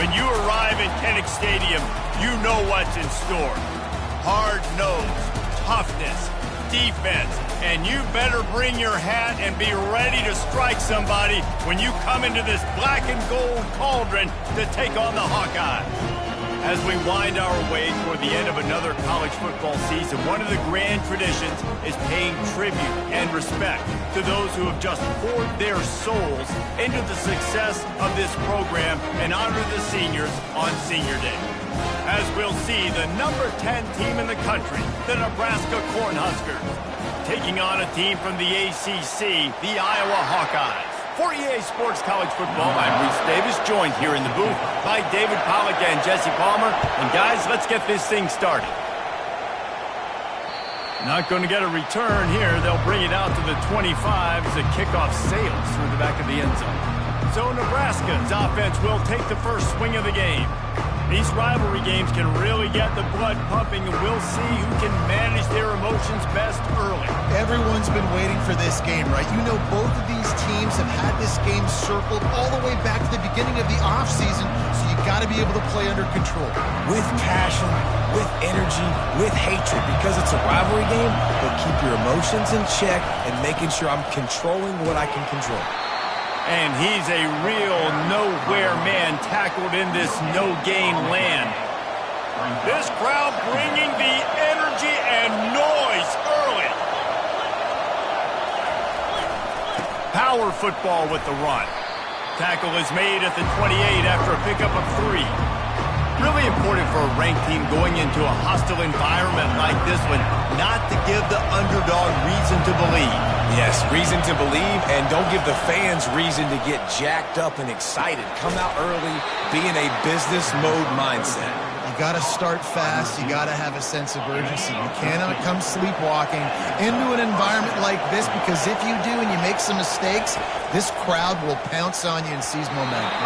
When you arrive in Kinnick Stadium, you know what's in store. Hard nose, toughness, defense, and you better bring your hat and be ready to strike somebody when you come into this black and gold cauldron to take on the Hawkeyes. As we wind our way toward the end of another college football season, one of the grand traditions is paying tribute and respect to those who have just poured their souls into the success of this program and honor the seniors on Senior Day. As we'll see, the number 10 team in the country, the Nebraska Cornhuskers, taking on a team from the ACC, the Iowa Hawkeyes. For EA Sports College Football, I'm Reese Davis, joined here in the booth by David Pollack and Jesse Palmer. And guys, let's get this thing started. Not going to get a return here. They'll bring it out to the 25 as the kickoff sails through the back of the end zone. So Nebraska's offense will take the first swing of the game. These rivalry games can really get the blood pumping, and we'll see who can manage their emotions best early. Everyone's been waiting for this game, right? You know, both of these teams have had this game circled all the way back to the beginning of the offseason, so you got to be able to play under control. With passion, with energy, with hatred, because it's a rivalry game, but keep your emotions in check and making sure I'm controlling what I can control. And he's a real nowhere man tackled in this no-gain land. This crowd bringing the energy and noise early. Power football with the run. Tackle is made at the 28 after a pickup of 3. Really important for a ranked team going into a hostile environment like this one not to give the underdog reason to believe. Yes, reason to believe, and don't give the fans reason to get jacked up and excited. Come out early, be in a business mode mindset. You got to start fast. You got to have a sense of urgency. You cannot come sleepwalking into an environment like this, because if you do and you make some mistakes, this crowd will pounce on you and seize momentum.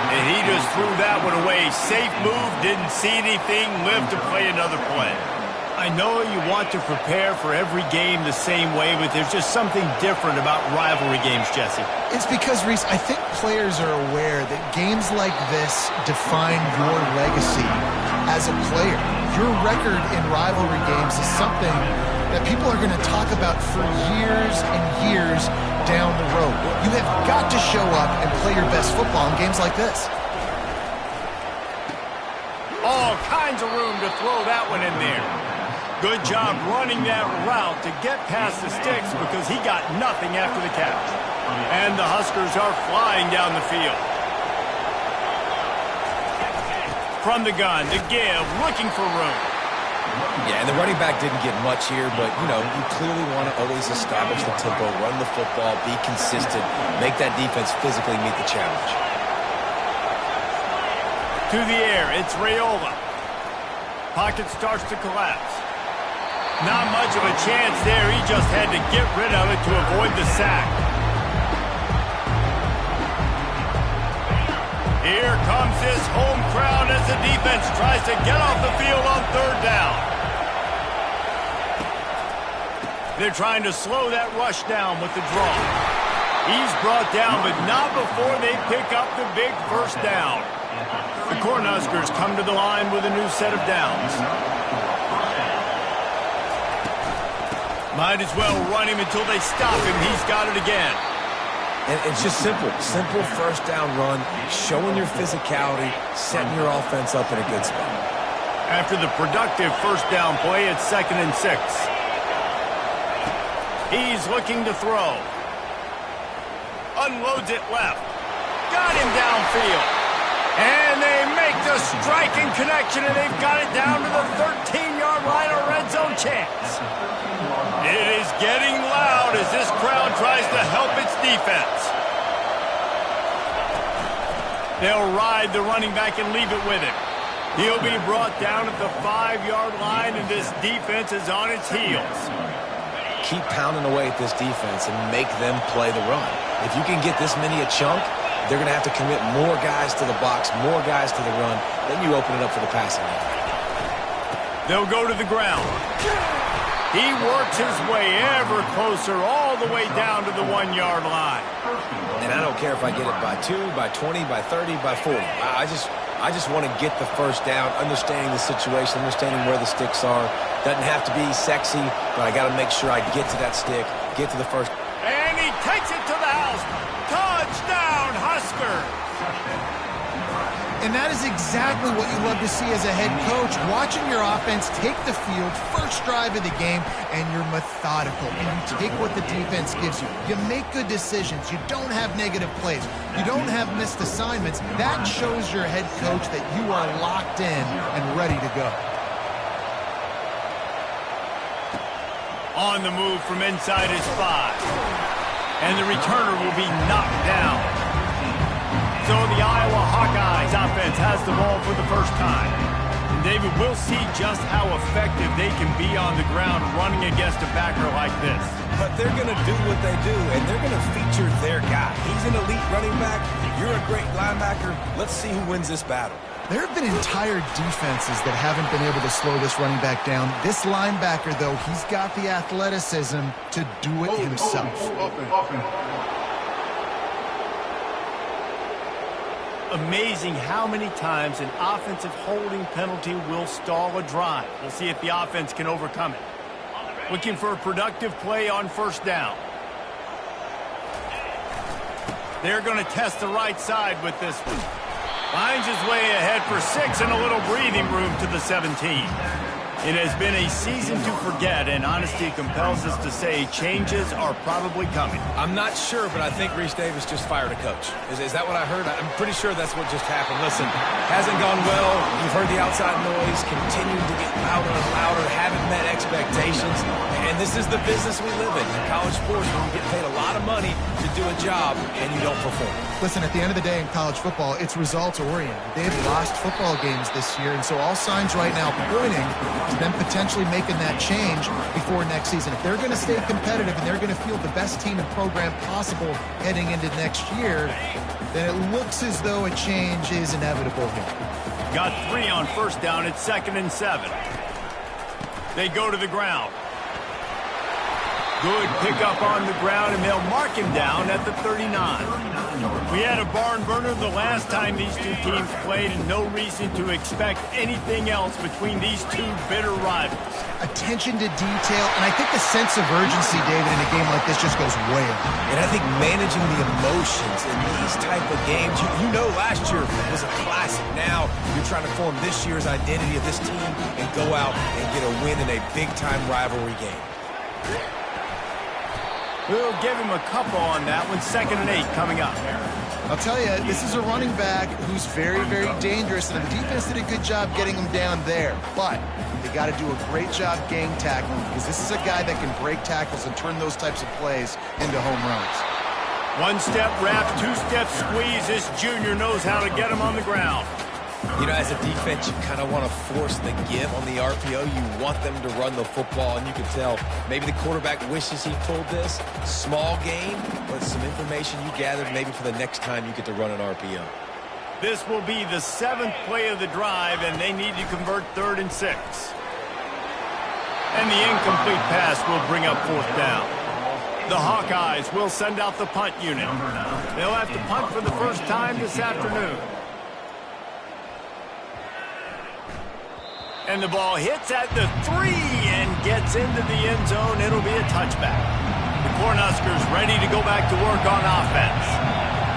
And he just threw that one away. Safe move, didn't see anything, lived to play another play. I know you want to prepare for every game the same way, but there's just something different about rivalry games, Jesse. It's because, Reese, I think players are aware that games like this define your legacy as a player. Your record in rivalry games is something that people are going to talk about for years and years down the road. You have got to show up and play your best football in games like this. All kinds of room to throw that one in there. Good job running that route to get past the sticks, because he got nothing after the catch. And the Huskers are flying down the field. From the gun to give, looking for room. Yeah, and the running back didn't get much here, but, you know, you clearly want to always establish the tempo, run the football, be consistent, make that defense physically meet the challenge. To the air, it's Raiola. Pocket starts to collapse. Not much of a chance there. He just had to get rid of it to avoid the sack. Here comes this home crowd as the defense tries to get off the field on 3rd down. They're trying to slow that rush down with the draw. He's brought down, but not before they pick up the big first down. The Cornhuskers come to the line with a new set of downs. Might as well run him until they stop him. He's got it again. And it's just simple. Simple first down run, showing your physicality, setting your offense up in a good spot. After the productive first down play, it's 2nd and 6. He's looking to throw. Unloads it left. Got him downfield. And they make the striking connection, and they've got it down to the 13-yard line, a red zone chance. It is getting loud as this crowd tries to help its defense. They'll ride the running back and leave it with him. He'll be brought down at the 5-yard line, and this defense is on its heels. Keep pounding away at this defense and make them play the run. If you can get this many a chunk, they're going to have to commit more guys to the box, more guys to the run. Then you open it up for the passing game. They'll go to the ground. He works his way ever closer all the way down to the 1-yard line. And I don't care if I get it by 2, by 20, by 30, by 40. I I just want to get the first down, understanding the situation, understanding where the sticks are. Doesn't have to be sexy, but I got to make sure I get to that stick, get to the first. And he takes it to the house. Touchdown, Husker. And that is exactly what you love to see as a head coach, watching your offense take the field, first drive of the game, and you're methodical, and you take what the defense gives you. You make good decisions. You don't have negative plays. You don't have missed assignments. That shows your head coach that you are locked in and ready to go. On the move from inside his 5. And the returner will be knocked down. So the Iowa Hawkeyes offense has the ball for the first time. And David, we'll see just how effective they can be on the ground running against a backer like this. But they're going to do what they do, and they're going to feature their guy. He's an elite running back. You're a great linebacker. Let's see who wins this battle. There have been entire defenses that haven't been able to slow this running back down. This linebacker, though, he's got the athleticism to do it himself. Amazing how many times an offensive holding penalty will stall a drive. We'll see if the offense can overcome it. Looking for a productive play on first down. They're going to test the right side with this one. Finds his way ahead for 6 and a little breathing room to the 17. It has been a season to forget, and honesty compels us to say changes are probably coming. I'm not sure, but I think Reese Davis just fired a coach. Is that what I heard? I'm pretty sure that's what just happened. Listen, hasn't gone well. You've heard the outside noise, continuing to get louder and louder, haven't met expectations. And this is the business we live in college sports, where you get paid a lot of money to do a job, and you don't perform. Listen, at the end of the day in college football, it's results-oriented. They've lost football games this year, and so all signs right now pointing to them potentially making that change before next season. If they're going to stay competitive and they're going to field the best team and program possible heading into next year, then it looks as though a change is inevitable here. Got 3 on first down. It's 2nd and 7. They go to the ground. Good pickup on the ground, and they'll mark him down at the 39. We had a barn burner the last time these two teams played, and no reason to expect anything else between these two bitter rivals. Attention to detail, and I think the sense of urgency, David, in a game like this just goes way up. And I think managing the emotions in these type of games, you know last year was a classic. Now you're trying to form this year's identity of this team and go out and get a win in a big-time rivalry game. We'll give him a couple on that one. 2nd and 8 coming up. I'll tell you, this is a running back who's very, very dangerous, and the defense did a good job getting him down there. But they got to do a great job gang tackling, because this is a guy that can break tackles and turn those types of plays into home runs. 1-step wrap, 2-step squeeze. This junior knows how to get him on the ground. You know, as a defense, you kind of want to force the give on the RPO. You want them to run the football, and you can tell maybe the quarterback wishes he pulled this. Small game, but some information you gathered maybe for the next time you get to run an RPO. This will be the 7th play of the drive, and they need to convert 3rd and 6. And the incomplete pass will bring up 4th down. The Hawkeyes will send out the punt unit. They'll have to punt for the first time this afternoon. And the ball hits at the 3 and gets into the end zone. It'll be a touchback. The Cornhuskers ready to go back to work on offense.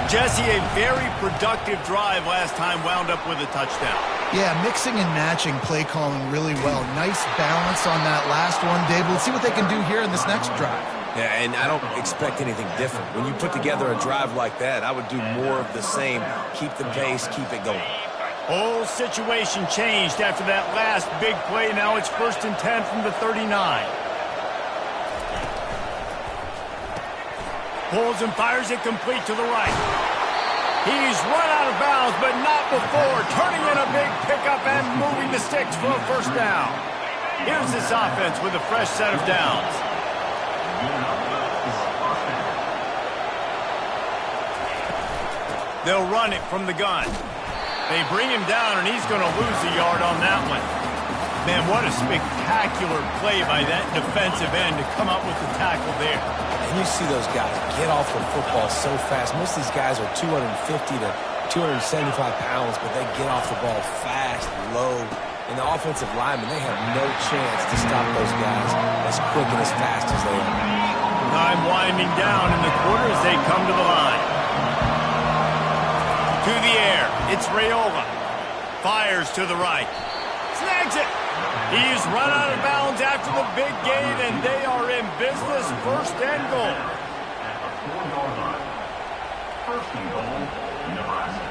Jesse, a very productive drive last time, wound up with a touchdown. Yeah, mixing and matching play calling really well. Nice balance on that last one, Dave. Let's see what they can do here in this next drive. Yeah, and I don't expect anything different. When you put together a drive like that, I would do more of the same. Keep the pace, keep it going. Whole situation changed after that last big play. Now it's 1st and 10 from the 39. Pulls and fires it complete to the right. He's run out of bounds, but not before turning in a big pickup and moving the sticks for a first down. Here's this offense with a fresh set of downs. They'll run it from the gun. They bring him down, and he's going to lose a yard on that one. Man, what a spectacular play by that defensive end to come up with the tackle there. And you see those guys get off the football so fast. Most of these guys are 250 to 275 pounds, but they get off the ball fast, low. And the offensive linemen, they have no chance to stop those guys as quick and as fast as they are. Time winding down in the quarter as they come to the line. To the air, it's Raiola. Fires to the right. Snags it. He's run out of bounds after the big gain, and they are in business. First and goal. First and goal, Nebraska.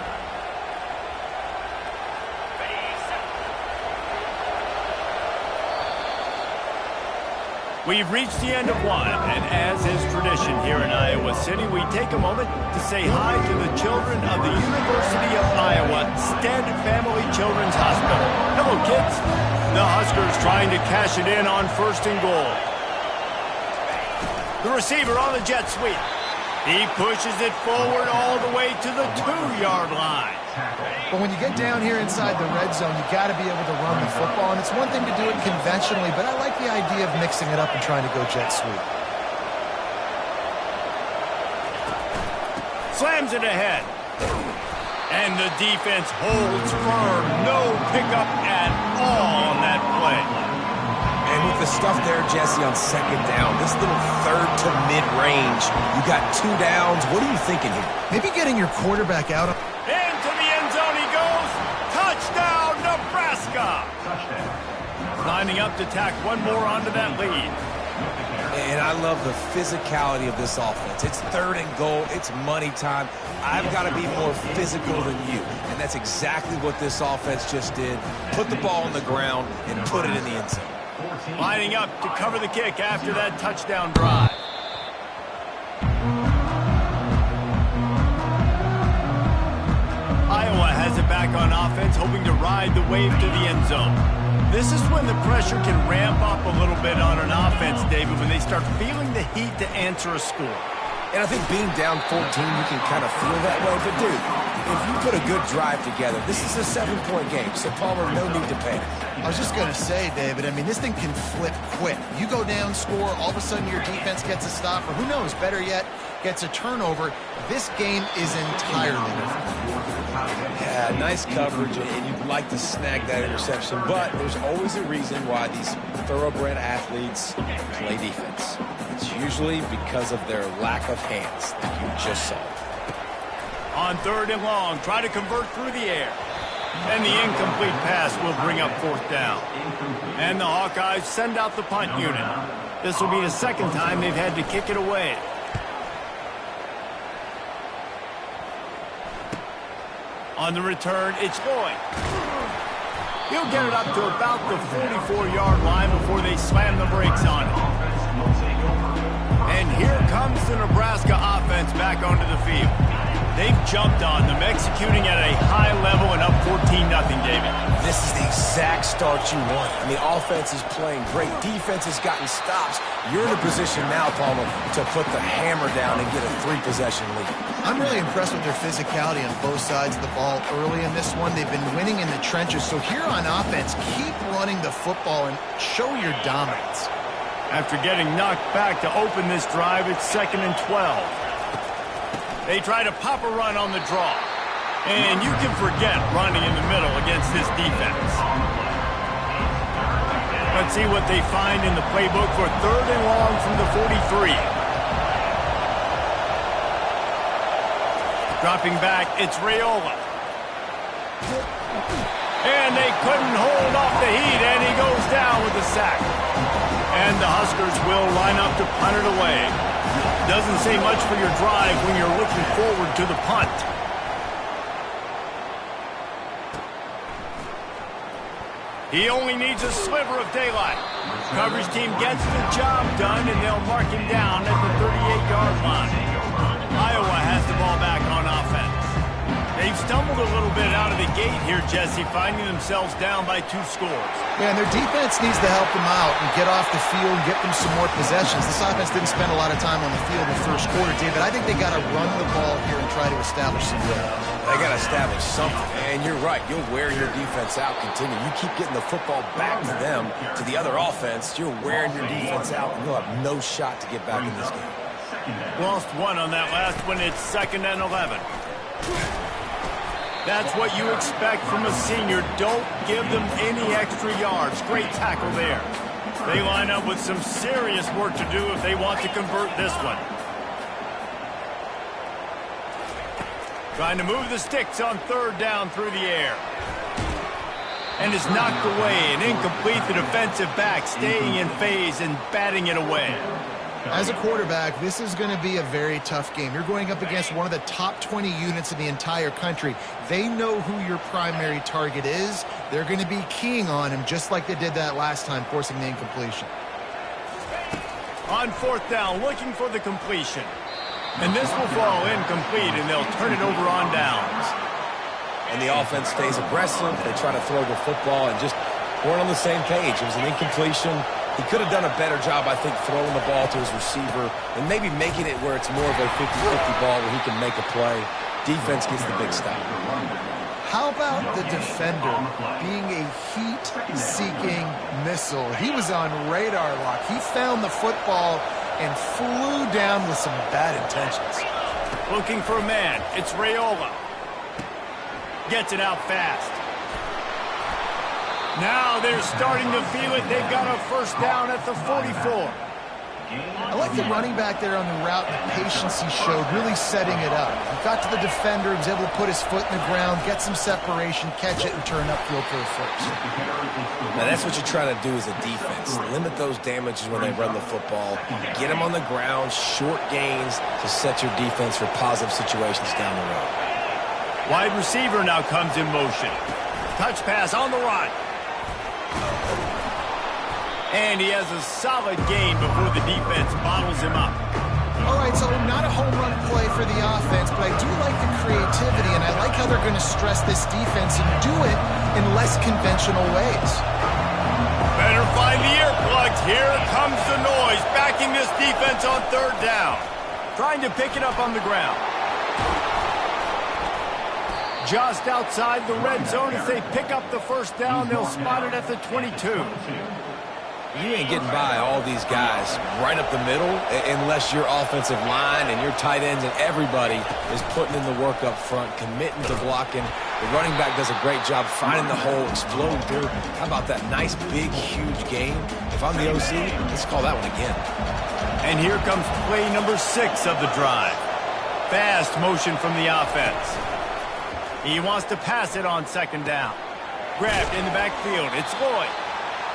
We've reached the end of one, and as is tradition here in Iowa City, we take a moment to say hi to the children of the University of Iowa Stead Family Children's Hospital. Hello, kids. The Huskers trying to cash it in on first and goal. The receiver on the jet sweep. He pushes it forward all the way to the 2-yard line. But when you get down here inside the red zone, you got to be able to run the football. And it's one thing to do it conventionally, but I like the idea of mixing it up and trying to go jet sweep. Slams it ahead. And the defense holds firm. No pickup at all on that play. And with the stuff there, Jesse, on second down, this little third to mid-range, you got 2 downs. What are you thinking here? Maybe getting your quarterback out. Into the end zone he goes. Touchdown, Nebraska. Lining up to tack one more onto that lead. And I love the physicality of this offense. It's third and goal. It's money time. I've got to be more physical than you. And that's exactly what this offense just did. Put the ball on the ground and put it in the end zone. Lining up to cover the kick after that touchdown drive. Iowa has it back on offense, hoping to ride the wave to the end zone. This is when the pressure can ramp up a little bit on an offense, David, when they start feeling the heat to answer a score. And I think being down 14, you can kind of feel that way. But, dude, if you put a good drive together, this is a 7-point game. So, Palmer, no need to panic. I was just going to say, David, I mean, this thing can flip quick. You go down, score, all of a sudden your defense gets a stop, or who knows, better yet, gets a turnover. This game is entirely different. Yeah, nice coverage, and you'd like to snag that interception, but there's always a reason why these thoroughbred athletes play defense. It's usually because of their lack of hands that you just saw. On third and long, try to convert through the air. And the incomplete pass will bring up fourth down. And the Hawkeyes send out the punt unit. This will be the second time they've had to kick it away. On the return, it's Lloyd. He'll get it up to about the 44-yard line before they slam the brakes on it. And here comes the Nebraska offense back onto the field. They've jumped on them, executing at a high level and up 14-0, David. This is the exact start you want. I mean, offense is playing great. Defense has gotten stops. You're in a position now, Palmer, to put the hammer down and get a 3-possession lead. I'm really impressed with their physicality on both sides of the ball early in this one. They've been winning in the trenches. So here on offense, keep running the football and show your dominance. After getting knocked back to open this drive, it's 2nd and 12. They try to pop a run on the draw. And you can forget running in the middle against this defense. Let's see what they find in the playbook for third and long from the 43. Dropping back, it's Raiola. And they couldn't hold off the heat, and he goes down with a sack. And the Huskers will line up to punt it away. Doesn't say much for your drive when you're looking forward to the punt. He only needs a sliver of daylight. Coverage team gets the job done, and they'll mark him down at the 38-yard line. Iowa has the ball back on offense. They've stumbled a little bit out of the gate here, Jesse, finding themselves down by 2 scores. Yeah, and their defense needs to help them out and get off the field and get them some more possessions. This offense didn't spend a lot of time on the field in the first quarter, David. I think they got to run the ball here and try to establish some rhythm. They got to establish something. And you're right. You'll wear your defense out. Continue. You keep getting the football back to them, to the other offense. You're wearing your defense out, and you'll have no shot to get back in this game. Lost one on that last one. It's 2nd and 11. That's what you expect from a senior. Don't give them any extra yards. Great tackle there. They line up with some serious work to do if they want to convert this one. Trying to move the sticks on 3rd down through the air. And is knocked away and incomplete. The defensive back staying in phase and batting it away. As a quarterback, this is going to be a very tough game. You're going up against one of the top 20 units in the entire country. They know who your primary target is. They're going to be keying on him just like they did that last time, forcing the incompletion. On 4th down, looking for the completion. And this will fall incomplete, and they'll turn it over on downs. And the offense stays aggressive. They try to throw the football and just weren't on the same page. It was an incompletion. He could have done a better job, I think, throwing the ball to his receiver and maybe making it where it's more of a 50-50 ball where he can make a play. Defense gets the big stop. How about the defender being a heat-seeking missile? He was on radar lock. He found the football and flew down with some bad intentions. Looking for a man. It's Raiola. Gets it out fast. Now they're starting to feel it. They've got a 1st down at the 44. I like the running back there on the route, the patience he showed, really setting it up. He got to the defender, he was able to put his foot in the ground, get some separation, catch it, and turn upfield for a 1st. Now that's what you try to do as a defense. Limit those damages when they run the football. Get them on the ground, short gains to set your defense for positive situations down the road. Wide receiver now comes in motion. Touch pass on the right. And he has a solid gain before the defense bottles him up. All right, so not a home run play for the offense, but I do like the creativity, and I like how they're going to stress this defense and do it in less conventional ways. Better find the earplugs. Here comes the noise, backing this defense on 3rd down. Trying to pick it up on the ground. Just outside the red zone. As they pick up the 1st down, they'll spot it at the 22. You ain't getting by all these guys right up the middle unless your offensive line and your tight ends and everybody is putting in the work up front, committing to blocking. The running back does a great job finding the hole, exploding through. How about that nice, big, huge game? If I'm the OC, let's call that one again. And here comes play number 6 of the drive. Fast motion from the offense. He wants to pass it on 2nd down. Grabbed in the backfield. It's Lloyd.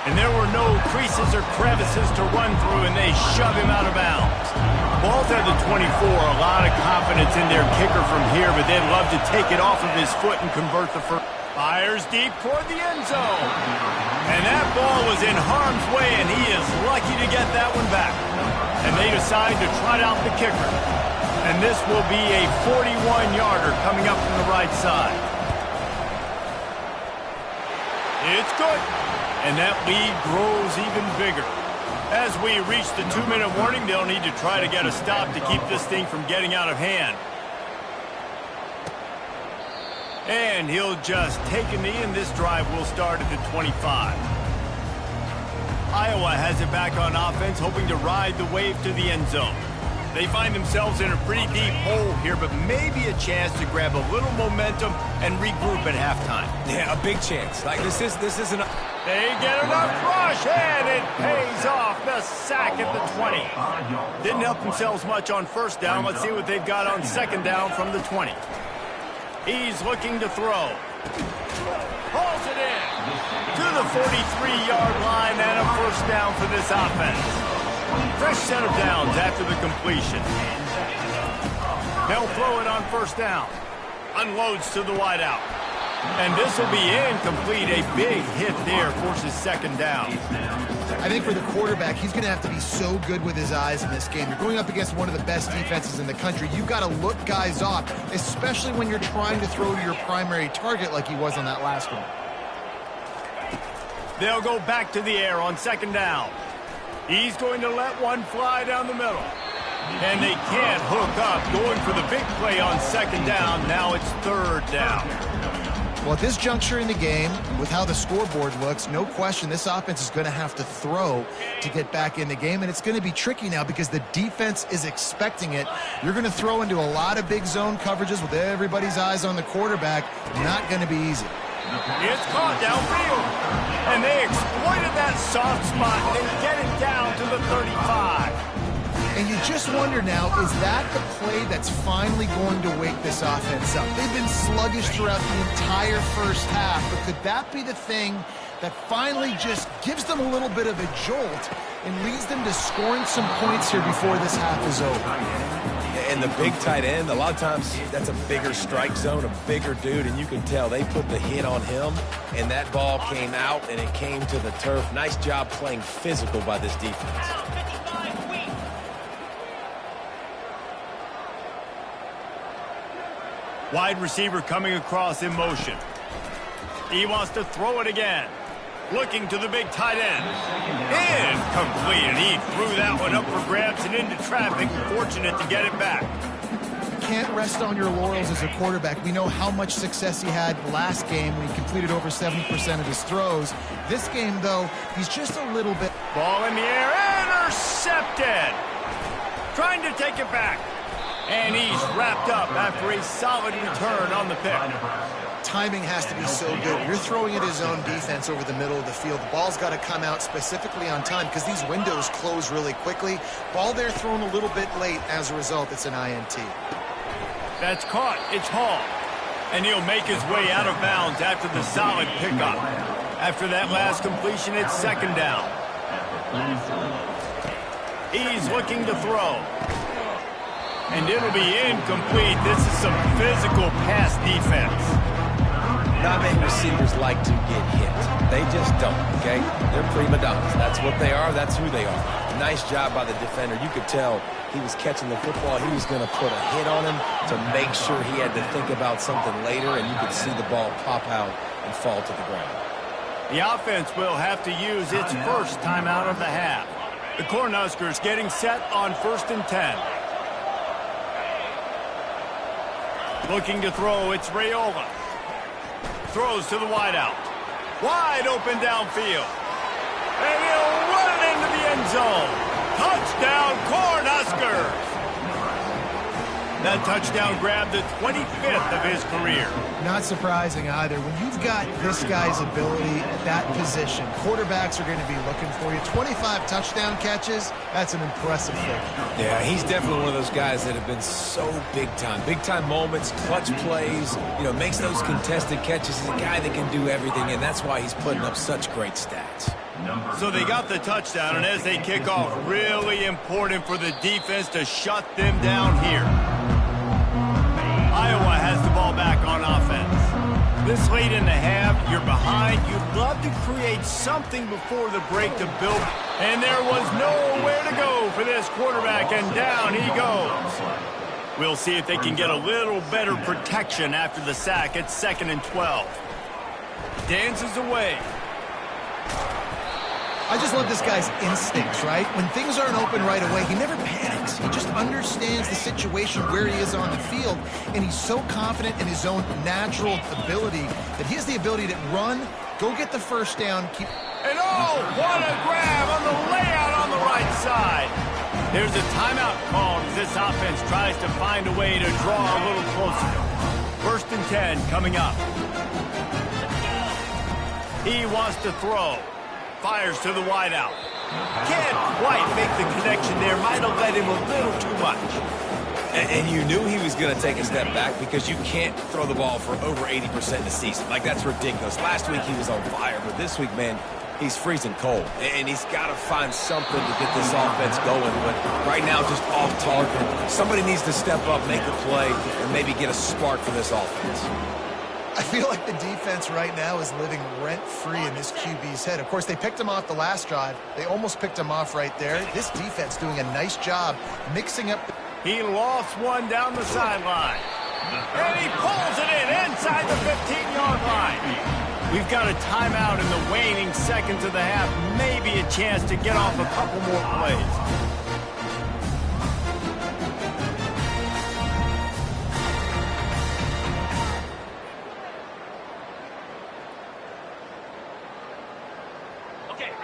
And there were no creases or crevices to run through, and they shove him out of bounds. Ball's at the 24. A lot of confidence in their kicker from here, but they'd love to take it off of his foot and convert the first. Fires deep toward the end zone. And that ball was in harm's way, and he is lucky to get that one back. And they decide to trot out the kicker. And this will be a 41-yarder coming up from the right side. It's good. And that lead grows even bigger. As we reach the 2-minute warning, they'll need to try to get a stop to keep this thing from getting out of hand. And he'll just take a knee, and this drive will start at the 25. Iowa has it back on offense, hoping to ride the wave to the end zone. They find themselves in a pretty deep hole here, but maybe a chance to grab a little momentum and regroup at halftime. Yeah, a big chance. Like this isn't a... They get enough rush, and it pays off. The sack at the 20. Didn't help themselves much on 1st down. Let's see what they've got on 2nd down from the 20. He's looking to throw. Pulls it in to the 43-yard line, and a 1st down for this offense. Fresh set of downs after the completion. They'll throw it on 1st down. Unloads to the wideout. And this will be incomplete. A big hit there forces 2nd down. I think for the quarterback, he's going to have to be so good with his eyes in this game. You're going up against one of the best defenses in the country. You've got to look guys off, especially when you're trying to throw to your primary target like he was on that last one. They'll go back to the air on 2nd down. He's going to let one fly down the middle. And they can't hook up. Going for the big play on 2nd down. Now it's 3rd down. Well, at this juncture in the game, with how the scoreboard looks, no question this offense is going to have to throw to get back in the game, and it's going to be tricky now because the defense is expecting it. You're going to throw into a lot of big zone coverages with everybody's eyes on the quarterback. Not going to be easy. It's caught downfield, and they exploited that soft spot, and they get it down to the 35. And you just wonder now, is that the play that's finally going to wake this offense up? They've been sluggish throughout the entire first half, but could that be the thing that finally just gives them a little bit of a jolt and leads them to scoring some points here before this half is over? And the big tight end, a lot of times that's a bigger strike zone, a bigger dude, and you can tell they put the hit on him, and that ball came out, and it came to the turf. Nice job playing physical by this defense. Wide receiver coming across in motion. He wants to throw it again. Looking to the big tight end. Incomplete, and he threw that one up for grabs and into traffic. Fortunate to get it back. Can't rest on your laurels as a quarterback. We know how much success he had last game when he completed over 70% of his throws. This game, though, he's just a little bit... Ball in the air, intercepted. Trying to take it back. And he's wrapped up after a solid return on the pick. Timing has to be so good. You're throwing at his own defense over the middle of the field. The ball's got to come out specifically on time because these windows close really quickly. Ball there thrown a little bit late. As a result, it's an INT. That's caught. It's Hall. And he'll make his way out of bounds after the solid pickup. After that last completion, it's second down. He's looking to throw. And it'll be incomplete. This is some physical pass defense. Not many receivers like to get hit. They just don't, okay? They're prima donnas. That's what they are. That's who they are. Nice job by the defender. You could tell he was catching the football. He was going to put a hit on him to make sure he had to think about something later, and you could see the ball pop out and fall to the ground. The offense will have to use its first timeout of the half. The Cornhuskers getting set on 1st and 10. Looking to throw, it's Raiola. Throws to the wideout. Wide open downfield. And he'll run it into the end zone. Touchdown, Cornhuskers! That touchdown grabbed the 25th of his career. Not surprising either. When you've got this guy's ability at that position, quarterbacks are going to be looking for you. 25 touchdown catches, that's an impressive thing. Yeah, he's definitely one of those guys that have been so big time. Big time moments, clutch plays, makes those contested catches. He's a guy that can do everything, and that's why he's putting up such great stats. So they got the touchdown, and as they kick off, really important for the defense to shut them down here. Iowa has the ball back on offense. This late in the half, you're behind. You'd love to create something before the break to build. And there was nowhere to go for this quarterback, and down he goes. We'll see if they can get a little better protection after the sack at 2nd and 12. Dances away. I just love this guy's instincts, right? When things aren't open right away, he never panics. He just understands the situation where he is on the field, and he's so confident in his own natural ability that he has the ability to run, go get the first down, keep... And oh, what a grab on the layout on the right side. There's a timeout called as this offense tries to find a way to draw a little closer. 1st and 10 coming up. He wants to throw. Fires to the wideout. Can't quite make the connection there. Might have led him a little too much. And you knew he was going to take a step back because you can't throw the ball for over 80% in the season. Like, that's ridiculous. Last week he was on fire, but this week, man, he's freezing cold. And he's got to find something to get this offense going. But right now, just off target. Somebody needs to step up, make a play, and maybe get a spark for this offense. I feel like the defense right now is living rent-free in this QB's head. Of course, they picked him off the last drive. They almost picked him off right there. This defense doing a nice job mixing up. He lost one down the sideline. And he pulls it in inside the 15-yard line. We've got a timeout in the waning seconds of the half. Maybe a chance to get off a couple more plays.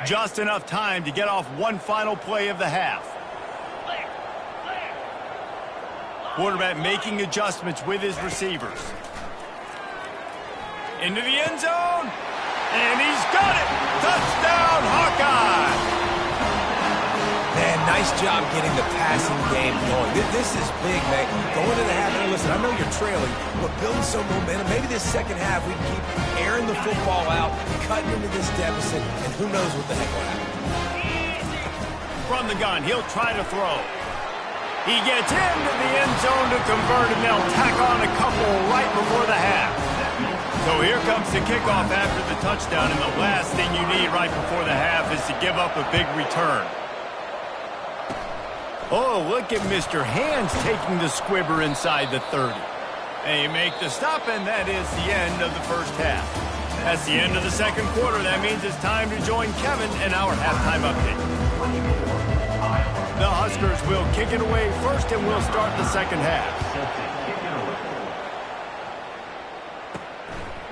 Just enough time to get off one final play of the half. Quarterback making adjustments with his receivers. Into the end zone. And he's got it. Touchdown, Hawkeye. Man, nice job getting the passing game going. This is big, man. Going to the half, and listen, I know you're trailing, but building some momentum. Maybe this second half we can keep airing the football out, cutting into this deficit, and who knows what the heck will happen. From the gun, he'll try to throw. He gets into the end zone to convert, and they'll tack on a couple right before the half. So here comes the kickoff after the touchdown, and the last thing you need right before the half is to give up a big return. Oh, look at Mr. Hands taking the squibber inside the 30. And you make the stop, and that is the end of the first half. That's the end of the second quarter. That means it's time to join Kevin in our halftime update. The Huskers will kick it away first, and we'll start the second half.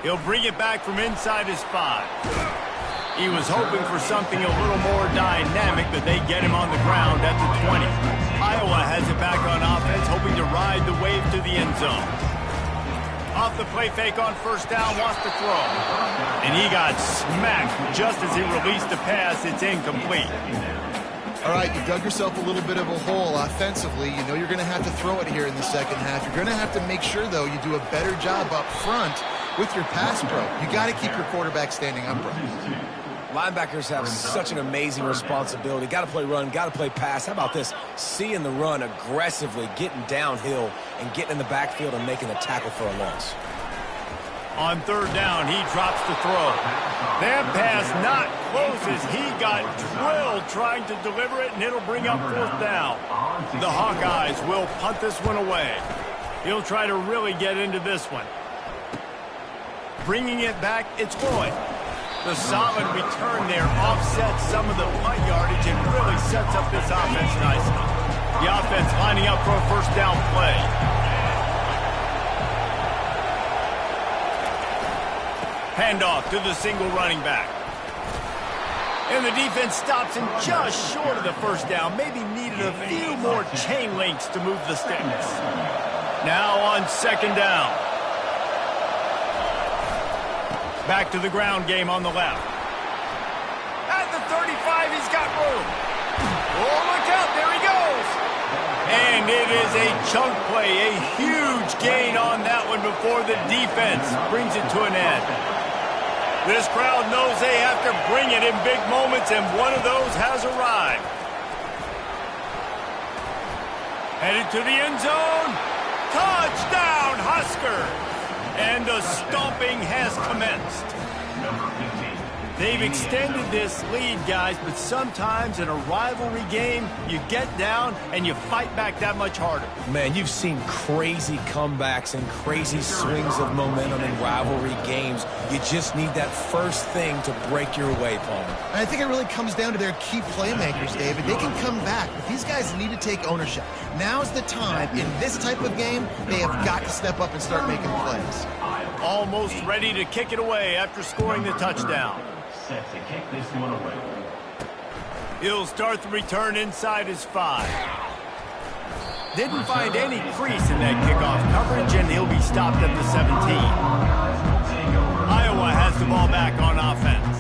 He'll bring it back from inside his 5. He was hoping for something a little more dynamic, but they get him on the ground at the 20. Iowa has it back on offense, hoping to ride the wave to the end zone. Off the play fake on first down, wants to throw. And he got smacked just as he released the pass. It's incomplete. All right, you dug yourself a little bit of a hole offensively. You know you're going to have to throw it here in the second half. You're going to have to make sure, though, you do a better job up front with your pass pro. You got to keep your quarterback standing upright. Linebackers have such an amazing responsibility. Got to play run, got to play pass. How about this? Seeing the run aggressively, getting downhill, and getting in the backfield and making a tackle for a loss. On third down, he drops the throw. That pass not close as he got drilled trying to deliver it, and it'll bring up fourth down. The Hawkeyes will punt this one away. He'll try to really get into this one. Bringing it back, it's Lloyd. The solid return there offsets some of the punt yardage and really sets up this offense nicely. The offense lining up for a first down play. Handoff to the single running back. And the defense stops him just short of the first down. Maybe needed a few more chain links to move the sticks. Now on second down. Back to the ground game on the left. At the 35, he's got room. Oh, look out, there he goes. And it is a chunk play, a huge gain on that one before the defense brings it to an end. This crowd knows they have to bring it in big moments, and one of those has arrived. Headed to the end zone. Touchdown, Husker! And the stomping has commenced. They've extended this lead, guys, but sometimes in a rivalry game, you get down and you fight back that much harder. Man, you've seen crazy comebacks and crazy swings of momentum in rivalry games. You just need that first thing to break your way, Palmer. And I think it really comes down to their key playmakers, David. They can come back, but these guys need to take ownership. Now's the time. In this type of game, they have got to step up and start making plays. Almost ready to kick it away after scoring the touchdown. Set to kick this one away. He'll start the return inside his 5. Didn't find any crease in that kickoff coverage, and he'll be stopped at the 17. Iowa has the ball back on offense.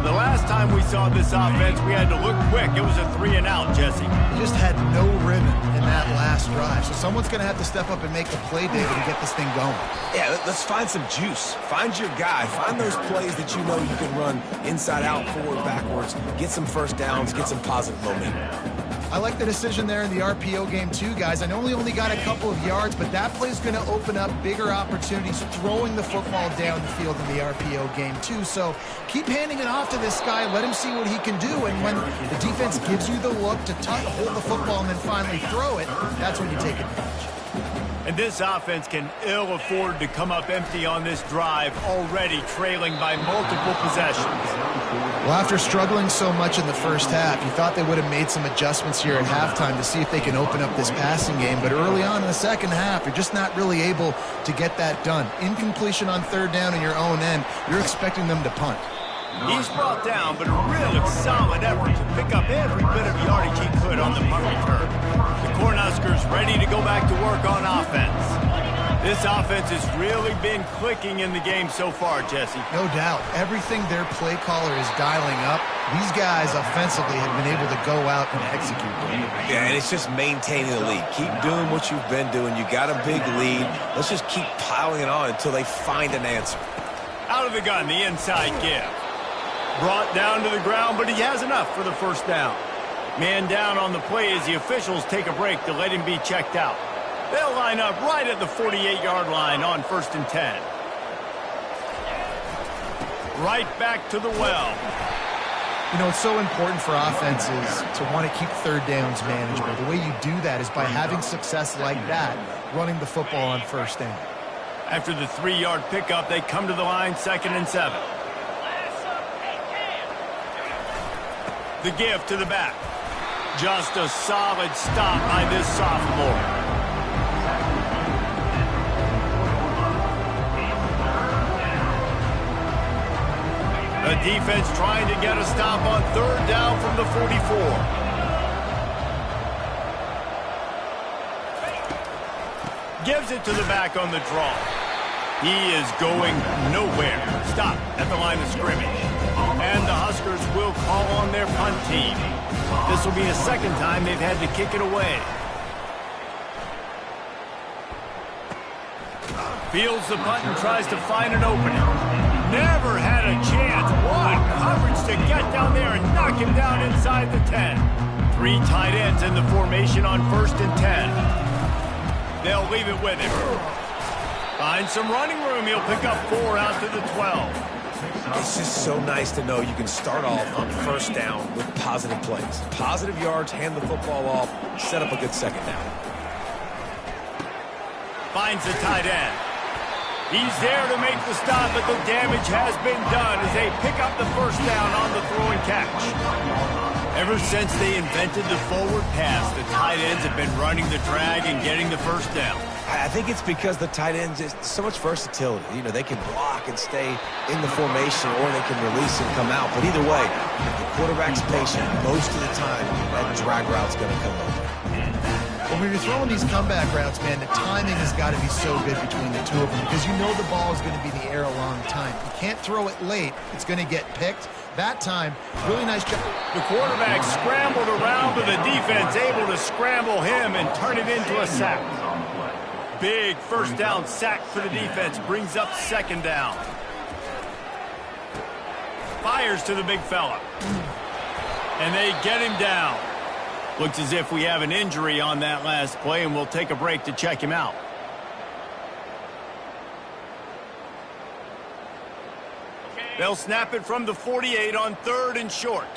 The last time we saw this offense, we had to look quick. It was a 3-and-out, Jesse. They just had no rhythm in that last drive. So someone's going to have to step up and make the play, David, and get this thing going. Yeah, let's find some juice. Find your guy. Find those plays that you know you can run inside out, forward, backwards. Get some first downs. Get some positive momentum. I like the decision there in the RPO game too, guys. I know he only got a couple of yards, but that play is going to open up bigger opportunities throwing the football down the field in the RPO game too. So keep handing it off to this guy. Let him see what he can do. And when the defense gives you the look to hold the football and then finally throw it, that's when you take advantage. And this offense can ill afford to come up empty on this drive, already trailing by multiple possessions. Well, after struggling so much in the first half, you thought they would have made some adjustments here at halftime to see if they can open up this passing game. But early on in the second half, you're just not really able to get that done. Incompletion on third down in your own end, you're expecting them to punt. He's brought down, but a really solid effort to pick up every bit of yardage he could on the punt return. The Cornhuskers ready to go back to work on offense. This offense has really been clicking in the game so far, Jesse. No doubt. Everything their play caller is dialing up, these guys offensively have been able to go out and execute. Yeah, and it's just maintaining the lead. Keep doing what you've been doing. You got a big lead. Let's just keep piling it on until they find an answer. Out of the gun, the inside give. Brought down to the ground, but he has enough for the first down. Man down on the play as the officials take a break to let him be checked out. They'll line up right at the 48-yard line on 1st and 10. Right back to the well. You know, it's so important for offenses to want to keep third downs manageable. The way you do that is by having success like that, running the football on 1st down. After the 3-yard pickup, they come to the line 2nd and 7. The give to the back. Just a solid stop by this sophomore. The defense trying to get a stop on 3rd down from the 44. Gives it to the back on the draw. He is going nowhere. Stop at the line of scrimmage. And the Huskers will call on their punt team. This will be the 2nd time they've had to kick it away. Fields the punt and tries to find an opening. Never had a chance. What coverage to get down there and knock him down inside the 10. 3 tight ends in the formation on 1st and 10. They'll leave it with him. Find some running room. He'll pick up 4 out to the 12. It's just so nice to know you can start off on 1st down with positive plays. Positive yards, hand the football off, set up a good 2nd down. Finds the tight end. He's there to make the stop, but the damage has been done as they pick up the 1st down on the throw and catch. Ever since they invented the forward pass, the tight ends have been running the drag and getting the 1st down. I think it's because the tight ends, is so much versatility. You know, they can block and stay in the formation, or they can release and come out. But either way, the quarterback's patient. Most of the time, that drag route's going to come over. When you're throwing these comeback routes, man, the timing has got to be so good between the two of them because you know the ball is going to be in the air a long time. You can't throw it late. It's going to get picked. That time, really nice job. The quarterback scrambled around, but the defense able to scramble him and turn it into a sack. Big 1st down sack for the defense. Brings up 2nd down. Fires to the big fella. And they get him down. Looks as if we have an injury on that last play, and we'll take a break to check him out. They'll snap it from the 48 on 3rd and short.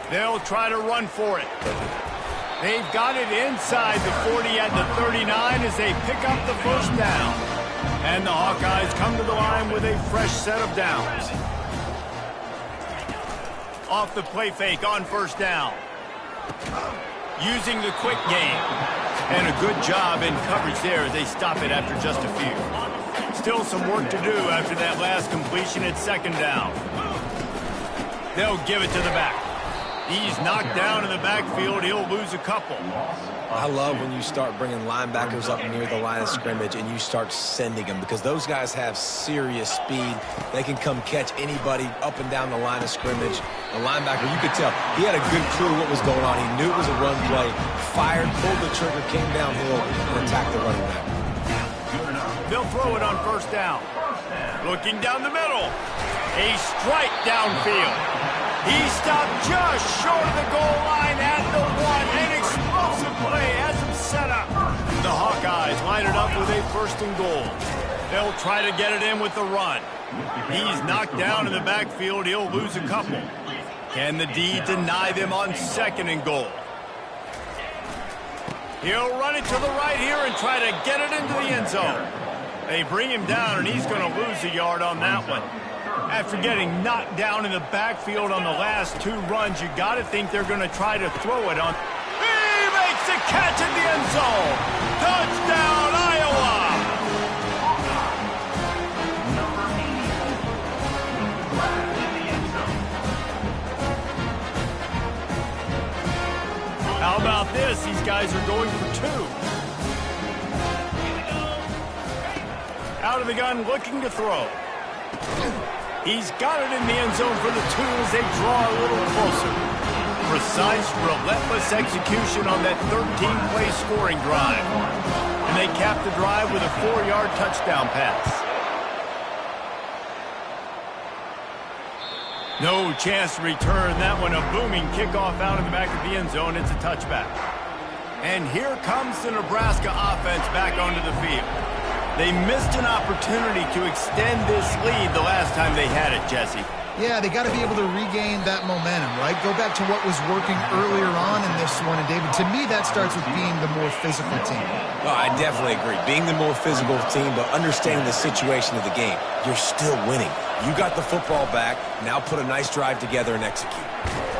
They'll try to run for it. They've got it inside the 40 at the 39 as they pick up the 1st down. And the Hawkeyes come to the line with a fresh set of downs. Off the play fake on 1st down. Using the quick game. And a good job in coverage there as they stop it after just a few. Still some work to do after that last completion at 2nd down. They'll give it to the back. He's knocked down in the backfield. He'll lose a couple. I love when you start bringing linebackers up near the line of scrimmage and you start sending them because those guys have serious speed. They can come catch anybody up and down the line of scrimmage. The linebacker, you could tell, he had a good clue what was going on. He knew it was a run play, fired, pulled the trigger, came downhill, and attacked the running back. They'll throw it on 1st down. Looking down the middle. A strike downfield. He stopped just short of the goal line at the 1. An explosive play has him set up. The Hawkeyes line it up with a 1st and goal. They'll try to get it in with the run. He's knocked down in the backfield. He'll lose a couple. Can the D deny them on 2nd and goal? He'll run it to the right here and try to get it into the end zone. They bring him down, and he's going to lose a yard on that one. After getting knocked down in the backfield on the last 2 runs, you got to think they're going to try to throw it on. He makes the catch in the end zone. Touchdown, Iowa! out of the gun looking to throw. He's got it in the end zone for the 2 as they draw a little closer. Precise, relentless execution on that 13-play scoring drive. And they cap the drive with a 4-yard touchdown pass. No chance to return that one. A booming kickoff out in the back of the end zone. It's a touchback. And here comes the Nebraska offense back onto the field. They missed an opportunity to extend this lead the last time they had it, Jesse. Yeah, they got to be able to regain that momentum, right? Go back to what was working earlier on in this one. And, David, to me, that starts with being the more physical team. Oh, I definitely agree. Being the more physical team, but understanding the situation of the game. You're still winning. You got the football back. Now put a nice drive together and execute.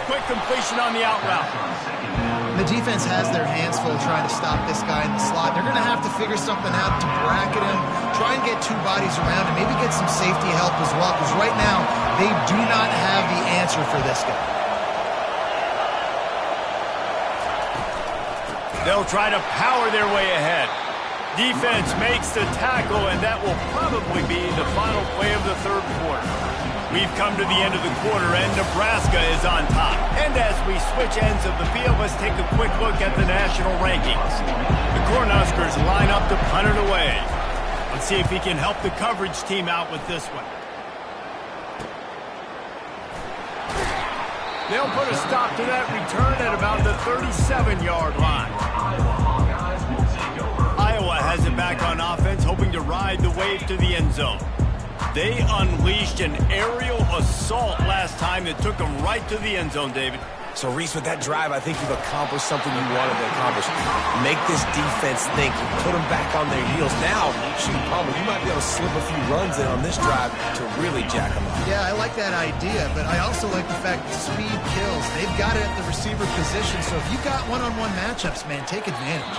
Quick completion on the out route. The defense has their hands full trying to stop this guy in the slot. They're going to have to figure something out to bracket him, try and get 2 bodies around, and maybe get some safety help as well, because right now they do not have the answer for this guy. They'll try to power their way ahead. Defense makes the tackle, and that will probably be the final play of the 3rd quarter. We've come to the end of the quarter, and Nebraska is on top. And as we switch ends of the field, let's take a quick look at the national rankings. The Cornhuskers line up to punt it away. Let's see if he can help the coverage team out with this one. They'll put a stop to that return at about the 37-yard line. Iowa has it back on offense, hoping to ride the wave to the end zone. They unleashed an aerial assault last time that took them right to the end zone, David. So, Reese, with that drive, I think you've accomplished something you wanted to accomplish. Make this defense think. You put them back on their heels. Now, shoot, probably you might be able to slip a few runs in on this drive to really jack them up. Yeah, I like that idea, but I also like the fact that speed kills. They've got it at the receiver position, so if you got one-on-one matchups, man, take advantage.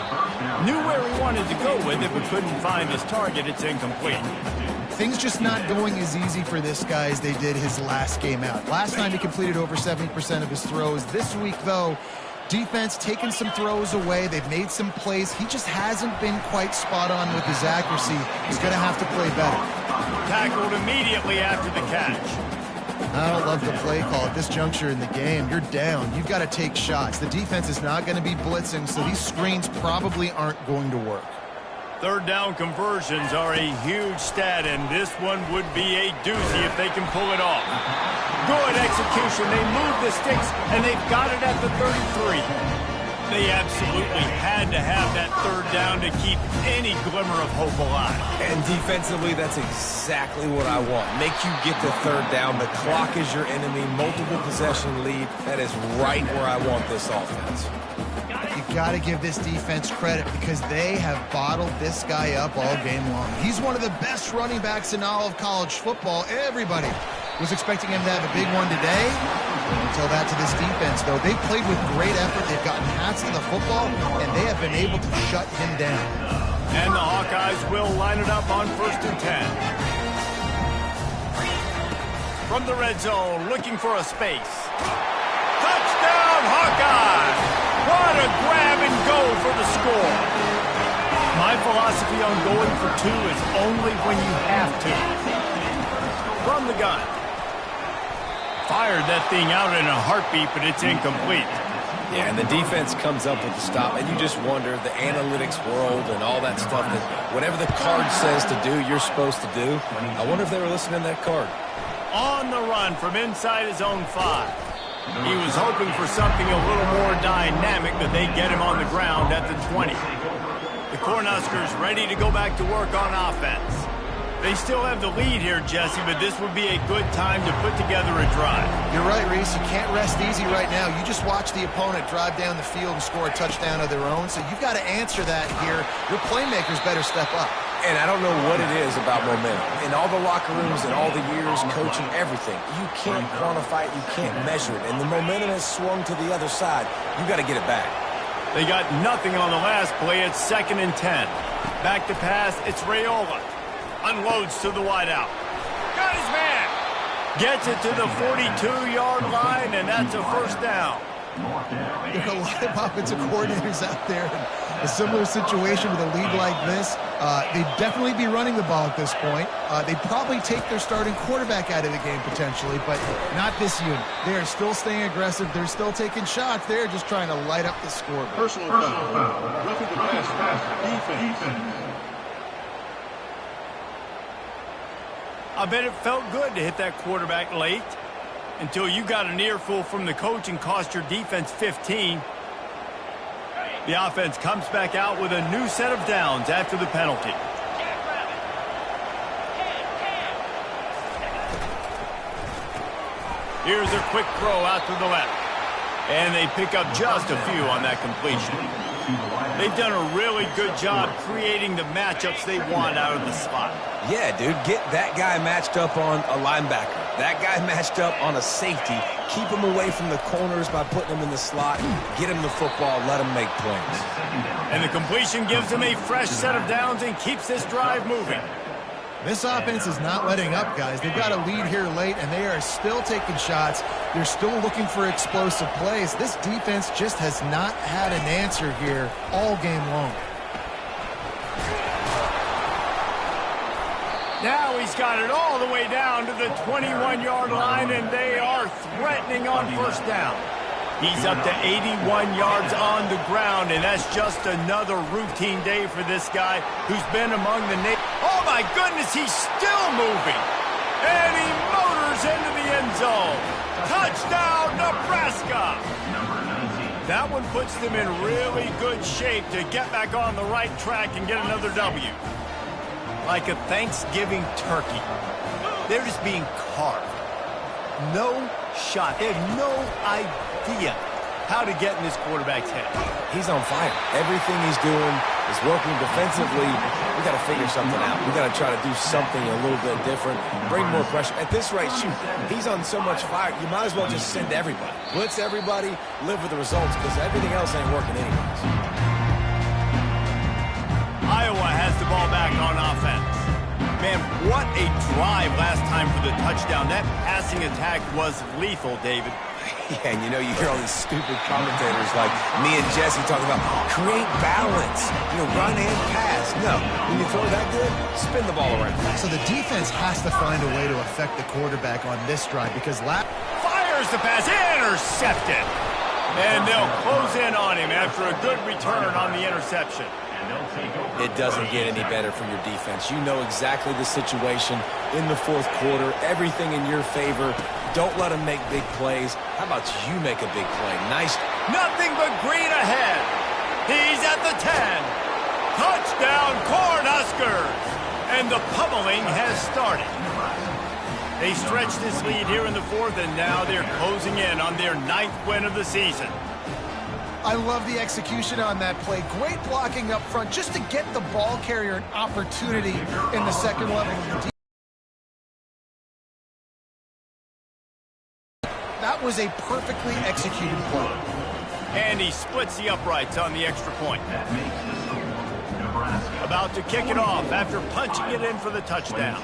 Knew where he wanted to go with it, but couldn't find his target. It's incomplete. Things just not going as easy for this guy as they did his last game out. Last time he completed over 70% of his throws. This week, though, defense taking some throws away. They've made some plays. He just hasn't been quite spot on with his accuracy. He's going to have to play better. Tackled immediately after the catch. I don't love the play call at this juncture in the game. You're down. You've got to take shots. The defense is not going to be blitzing, so these screens probably aren't going to work. 3rd down conversions are a huge stat, and this one would be a doozy if they can pull it off. Good execution. They move the sticks, and they've got it at the 33. They absolutely had to have that 3rd down to keep any glimmer of hope alive. And defensively, that's exactly what I want. Make you get the 3rd down. The clock is your enemy. Multiple possession lead. That is right where I want this offense. You got to give this defense credit because they have bottled this guy up all game long. He's one of the best running backs in all of college football. Everybody was expecting him to have a big one today. Until that to this defense, though. They've played with great effort. They've gotten hats to the football, and they have been able to shut him down. And the Hawkeyes will line it up on 1st and 10. From the red zone, looking for a space. Touchdown, Hawkeyes! What a grab and go for the score. My philosophy on going for 2 is only when you have to. From the gun. Fired that thing out in a heartbeat, but it's incomplete. Yeah, and the defense comes up with the stop, and you just wonder, the analytics world and all that stuff, that whatever the card says to do, you're supposed to do. I wonder if they were listening to that card. On the run from inside his own 5. He was hoping for something a little more dynamic, but they get him on the ground at the 20. The Cornhuskers ready to go back to work on offense. They still have the lead here, Jesse, but this would be a good time to put together a drive. You're right, Reese. You can't rest easy right now. You just watch the opponent drive down the field and score a touchdown of their own, so you've got to answer that here. Your playmakers better step up. And I don't know what it is about momentum. In all the locker rooms and all the years, coaching, everything, you can't quantify it, you can't measure it. And the momentum has swung to the other side. You got to get it back. They got nothing on the last play. It's 2nd and 10. Back to pass. It's Raiola. Unloads to the wideout. Got his man. Gets it to the 42-yard line, and that's a 1st down. There are a lot of offensive coordinators out there in a similar situation with a league like this. They'd definitely be running the ball at this point. They'd probably take their starting quarterback out of the game potentially, but not this unit. They are still staying aggressive. They're still taking shots. They're just trying to light up the scoreboard. Personal foul. Roughing the pass. Defense. I bet it felt good to hit that quarterback late until you got an earful from the coach and cost your defense 15. The offense comes back out with a new set of downs after the penalty. Here's a quick throw out to the left. And they pick up just a few on that completion. They've done a really good job creating the matchups they want out of the slot. Yeah, dude, get that guy matched up on a linebacker. That guy matched up on a safety. Keep him away from the corners by putting him in the slot. Get him the football. Let him make plays. And the completion gives them a fresh set of downs and keeps this drive moving. This offense is not letting up, guys. They've got a lead here late, and they are still taking shots. They're still looking for explosive plays. This defense just has not had an answer here all game long. Now he's got it all the way down to the 21-yard line, and they are threatening on first down. He's up to 81 yards on the ground, and that's just another routine day for this guy who's been among the Oh, my goodness, he's still moving. And he motors into the end zone. Touchdown, Nebraska. That one puts them in really good shape to get back on the right track and get another W. Like a Thanksgiving turkey. They're just being carved. No shot. They have no idea how to get in this quarterback's head. He's on fire. Everything he's doing is working defensively. We got to figure something out. We got to try to do something a little bit different. Bring more pressure. At this rate, shoot, he's on so much fire, you might as well just send everybody. Blitz everybody, live with the results, because everything else ain't working anyways. Iowa has the ball back on offense. Man, what a drive last time for the touchdown. That passing attack was lethal, David. Yeah, and you know, you hear all these stupid commentators like me and Jesse talking about create balance, run and pass. No, when you throw that good, spin the ball around. So the defense has to find a way to affect the quarterback on this drive because fires the pass, intercepted. And they'll close in on him after a good return on the interception. It doesn't get any better for your defense. You know exactly the situation in the fourth quarter. Everything in your favor. Don't let them make big plays. How about you make a big play? Nice. Nothing but green ahead. He's at the 10. Touchdown, Cornhuskers. And the pummeling has started. They stretched this lead here in the fourth, and now they're closing in on their 9th win of the season. I love the execution on that play. Great blocking up front just to get the ball carrier an opportunity in the second level of the defense. That was a perfectly executed play. And he splits the uprights on the extra point. About to kick it off after punching it in for the touchdown.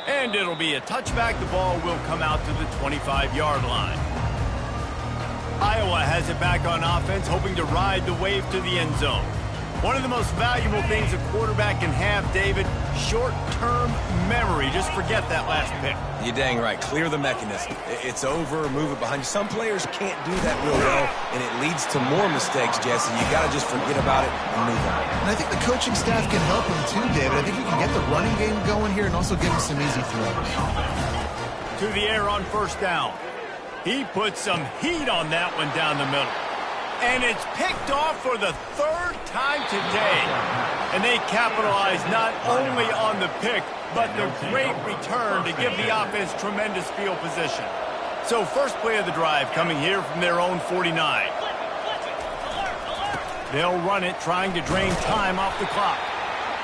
And it'll be a touchback. The ball will come out to the 25-yard line. Iowa has it back on offense, hoping to ride the wave to the end zone. One of the most valuable things a quarterback can have, David, short-term memory. Just forget that last pick. You're dang right. Clear the mechanism. It's over, move it behind you. Some players can't do that real well, and it leads to more mistakes, Jesse. You got to just forget about it and move on. And I think the coaching staff can help him too, David. I think he can get the running game going here and also give him some easy throws. To the air on first down. He put some heat on that one down the middle. And it's picked off for the 3rd time today. And they capitalize not only on the pick, but the great return to give the offense tremendous field position. So first play of the drive coming here from their own 49. They'll run it, trying to drain time off the clock.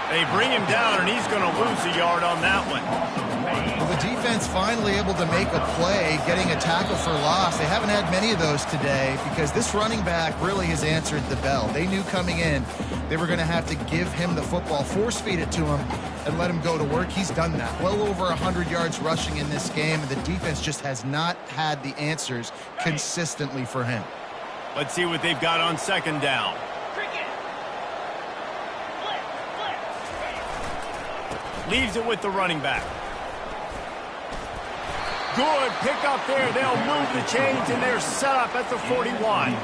They bring him down, and he's going to lose a yard on that one. Well, the defense finally able to make a play, getting a tackle for loss. They haven't had many of those today because this running back really has answered the bell. They knew coming in they were going to have to give him the football, force feed it to him. and let him go to work. He's done that. Well over 100 yards rushing in this game, and the defense just has not had the answers consistently for him. Let's see what they've got on second down. Leaves it with the running back. Good pick up there. They'll move the chains, and they're set up at the 41.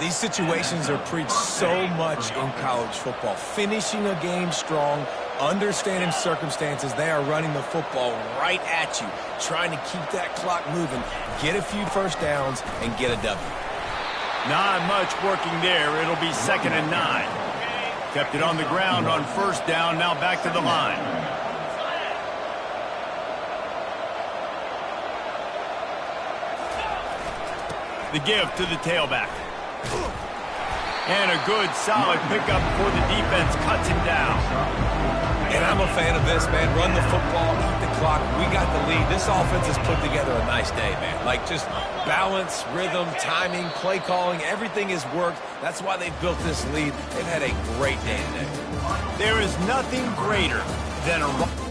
These situations are preached so much in college football. Finishing a game strong, understanding circumstances. They are running the football right at you, trying to keep that clock moving, get a few first downs, and get a W. Not much working there. It'll be 2nd and 9. Kept it on the ground on first down. Now back to the line. The give to the tailback. And a good, solid pickup before the defense cuts him down. And I'm a fan of this, man. Run the football, eat the clock. We got the lead. This offense has put together a nice day, man. Like, just balance, rhythm, timing, play calling, everything has worked. That's why they've built this lead. They've had a great day today. There is nothing greater than a